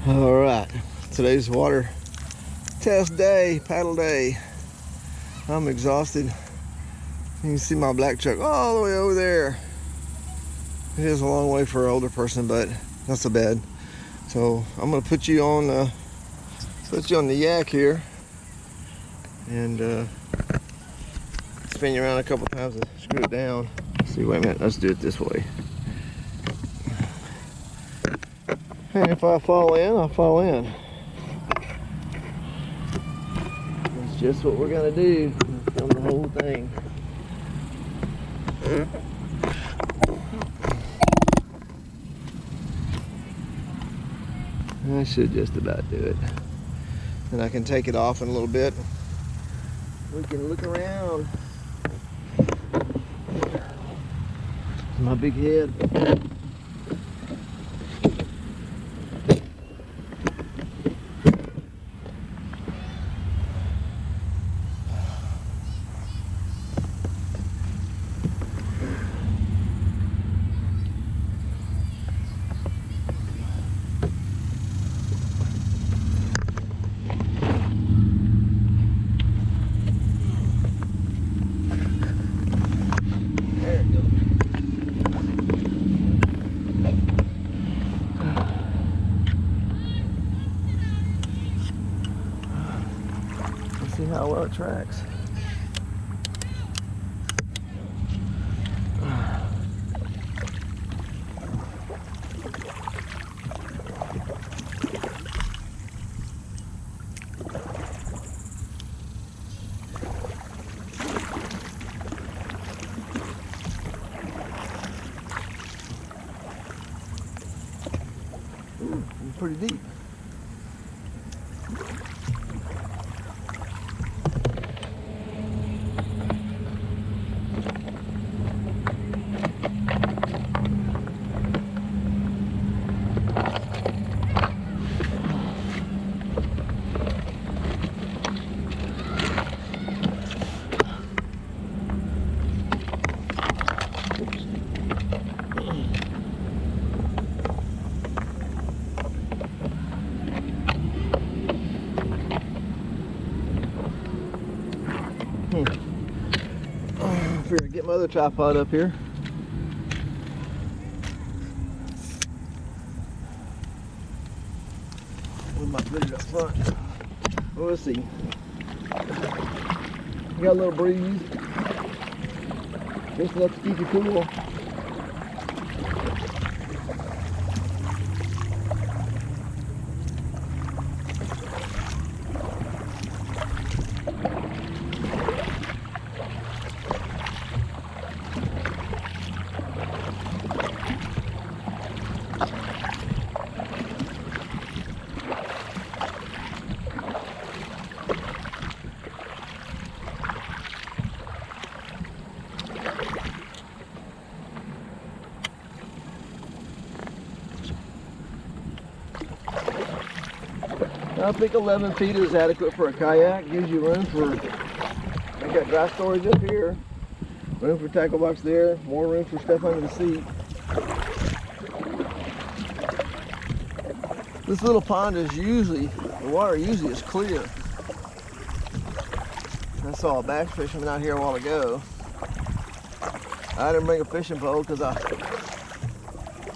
All right, today's water test day, paddle day. I'm exhausted. You can see my black truck all the way over there. It is a long way for an older person, but not so bad. So I'm gonna put you on the yak here and spin you around a couple times and screw it down. Let's see, wait a minute, let's do it this way. And if I fall in, I'll fall in. That's just what we're gonna do. Film the whole thing. I should just about do it. And I can take it off in a little bit. We can look around. My big head. See how well it tracks. Ooh, it's pretty deep. I figure I'd get my other tripod up here. We might put it up front. Well, let's see. We got a little breeze. Just enough to keep you cool. I think 11 feet is adequate for a kayak. Gives you room for, I got dry storage up here, room for tackle box there, more room for stuff under the seat. This little pond is usually, the water usually is clear. I saw a bass fisherman out here a while ago. I didn't bring a fishing pole because I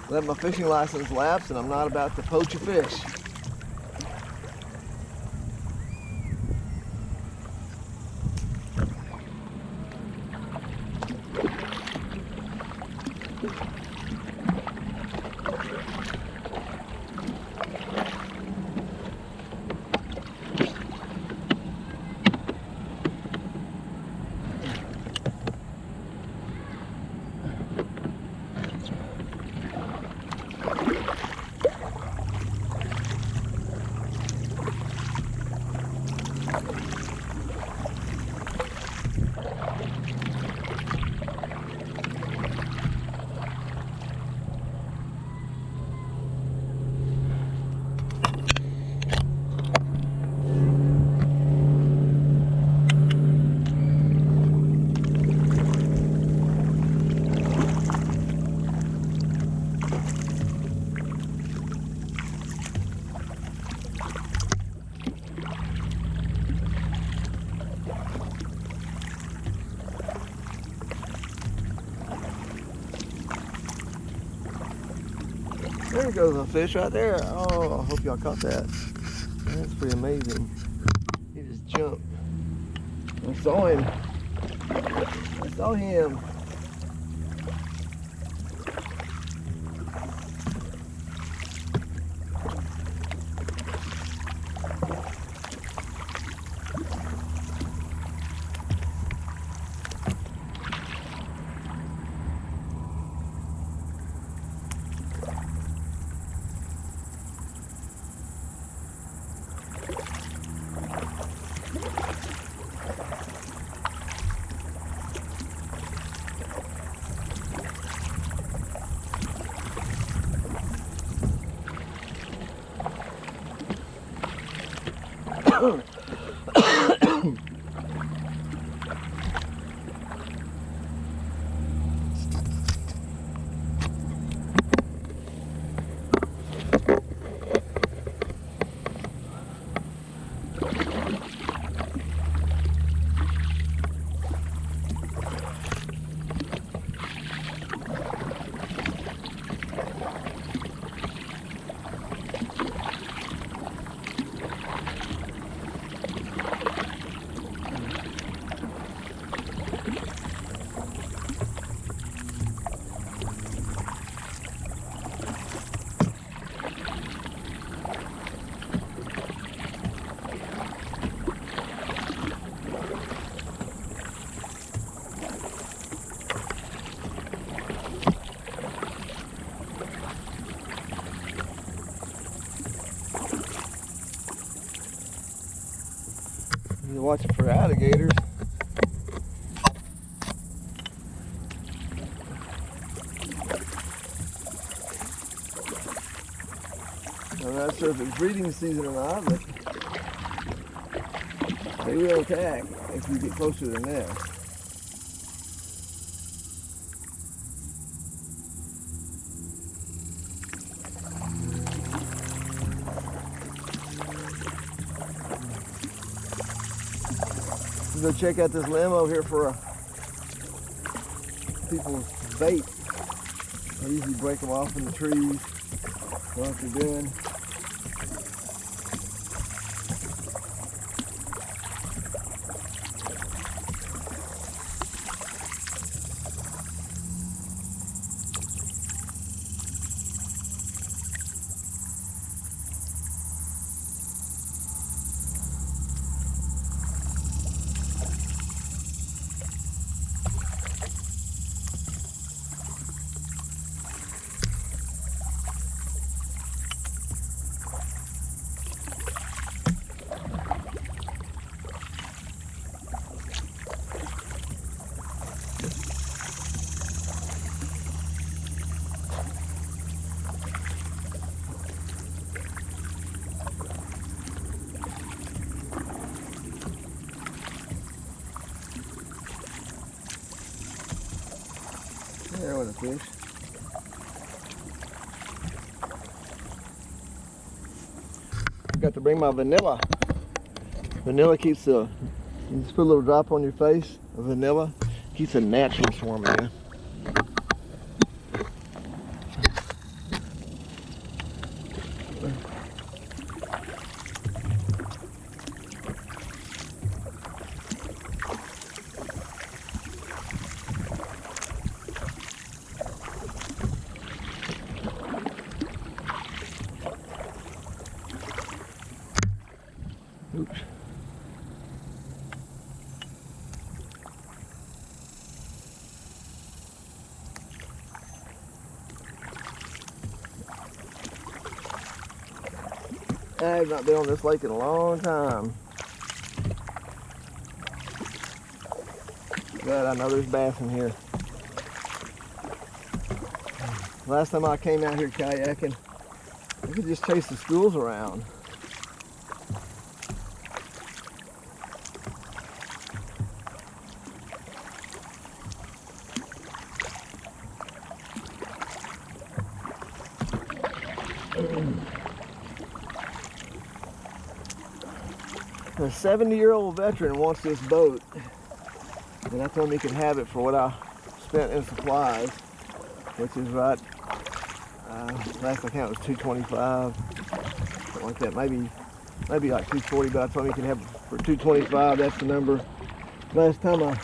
let my fishing license lapse and I'm not about to poach a fish. There goes a fish right there. Oh, I hope y'all caught that. That's pretty amazing. He just jumped. I saw him. I saw him. You're watching for alligators. I'm not sure if it's breeding season or not, but they will attack if you get closer to the nest. Go check out this limb over here for people's bait. I usually break them off in the trees. What they're doing. There was a fish. I got to bring my vanilla. Vanilla keeps the, you just put a little drop on your face of vanilla, keeps a natural swarming in. Oops. I've not been on this lake in a long time. But I know there's bass in here. Last time I came out here kayaking, I could just chase the schools around. A 70-year-old veteran wants this boat, and I told him he could have it for what I spent in supplies, which is right, Last I counted was 225, something like that. Maybe like 240, but I told him he could have it for 225. That's the number. Last time I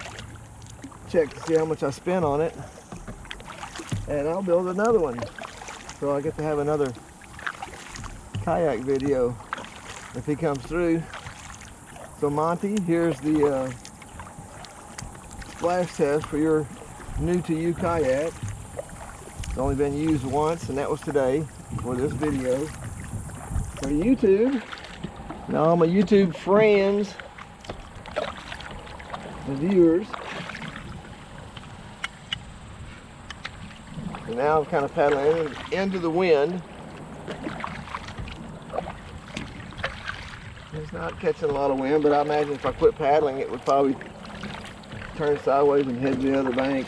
checked to see how much I spent on it, and I'll build another one. So I get to have another kayak video if he comes through. So Monty, here's the splash test for your new to you kayak. It's only been used once, and that was today for this video. For YouTube, now all my YouTube friends, the viewers. And now I'm kind of paddling into the wind. It's not catching a lot of wind, but I imagine if I quit paddling, it would probably turn sideways and head to the other bank.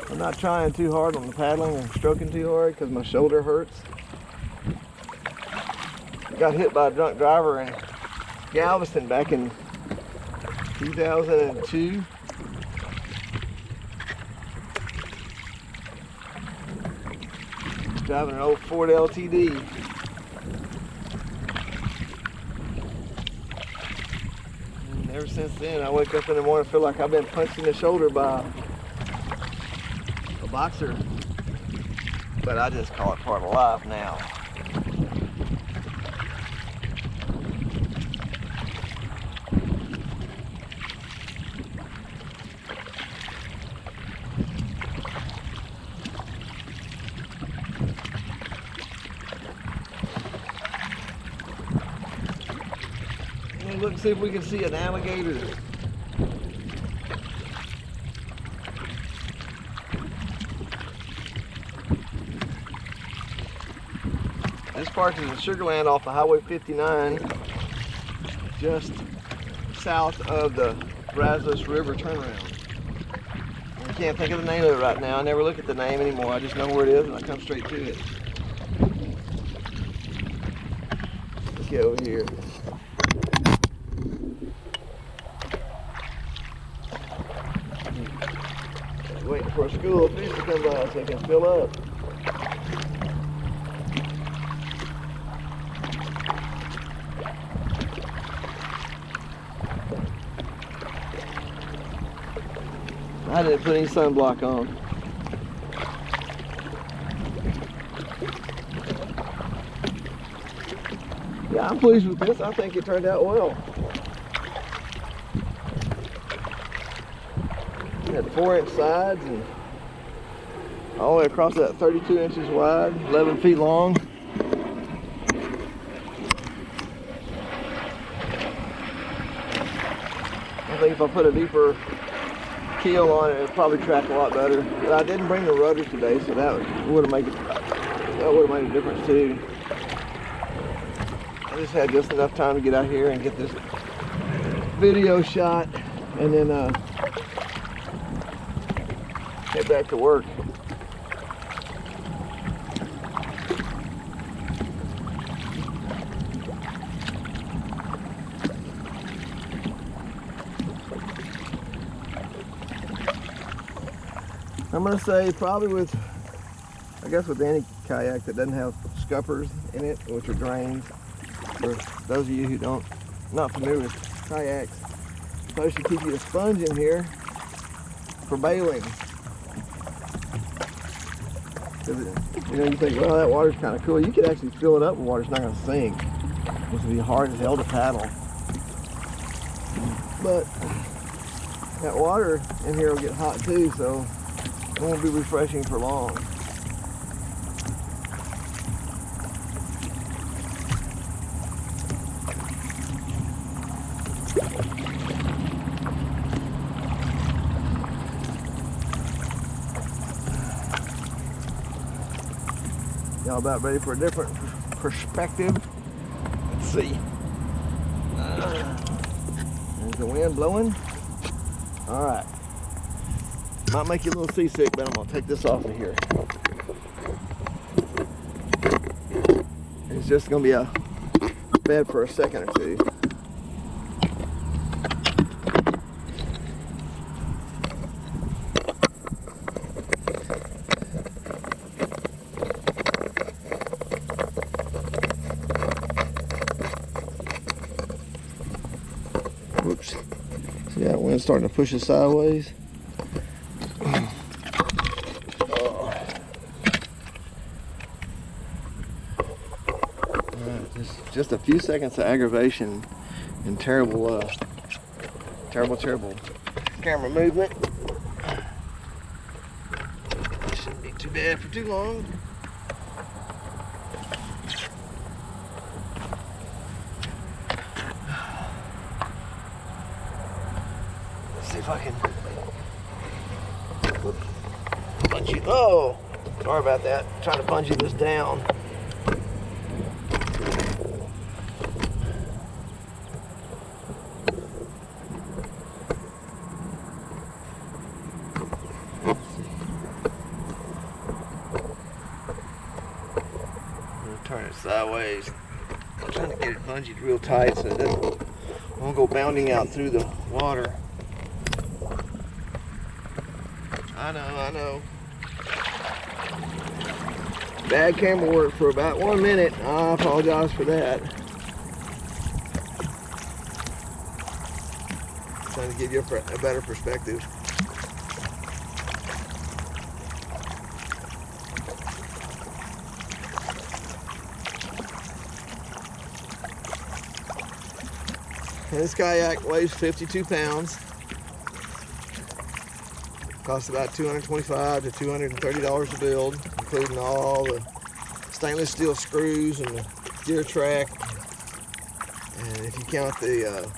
I'm not trying too hard on the paddling and stroking too hard because my shoulder hurts. Got hit by a drunk driver in Galveston back in 2002. Driving an old Ford LTD. And ever since then, I wake up in the morning and feel like I've been punched in the shoulder by a boxer. But I just call it part of life now. Look and see if we can see an alligator. This park is in Sugar Land off of Highway 59, just south of the Brazos River turnaround. I can't think of the name of it right now. I never look at the name anymore. I just know where it is and I come straight to it. Let's get over here. Waiting for a school of fish to come by so they can fill up. I didn't put any sunblock on. Yeah, I'm pleased with this. I think it turned out well. Had 4-inch sides and all the way across that 32 inches wide, 11 feet long. I think if I put a deeper keel on it, it'd probably track a lot better. But I didn't bring the rudder today, so that would have made a difference too. I just had just enough time to get out here and get this video shot, and then get back to work. I'm gonna say probably with, I guess with any kayak that doesn't have scuppers in it, which are drains. For those of you who not familiar with kayaks, I'm supposed to keep you a sponge in here for bailing. You know, you think, well, that water's kind of cool. You could actually fill it up and water's not going to sink. This would be hard as hell to paddle. But that water in here will get hot too, so it won't be refreshing for long. Y'all about ready for a different perspective? Let's see. There's the wind blowing. All right. Might make you a little seasick, but I'm gonna take this off of here. It's just gonna be a bed for a second or two. wind's starting to push us sideways. Just a few seconds of aggravation and terrible camera movement. Shouldn't be too bad for too long. Let's see if I can bungee. Oh, sorry about that. Trying to bungee this down. Turn it sideways. I'm trying to get it bungeed real tight so it won't go bounding out through the water. I know. Bad camera work for about 1 minute. I apologize for that. Trying to give you a better perspective. This kayak weighs 52 pounds. Costs about $225 to $230 to build, including all the stainless steel screws and the gear track. And if you count the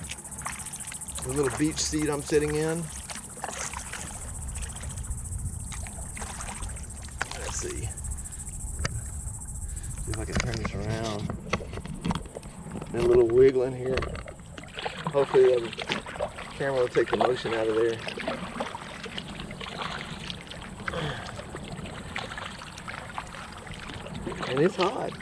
little beach seat I'm sitting in. Let's see. See if I can turn this around. And a little wiggling here. Hopefully the camera will take the motion out of there. And it's hot.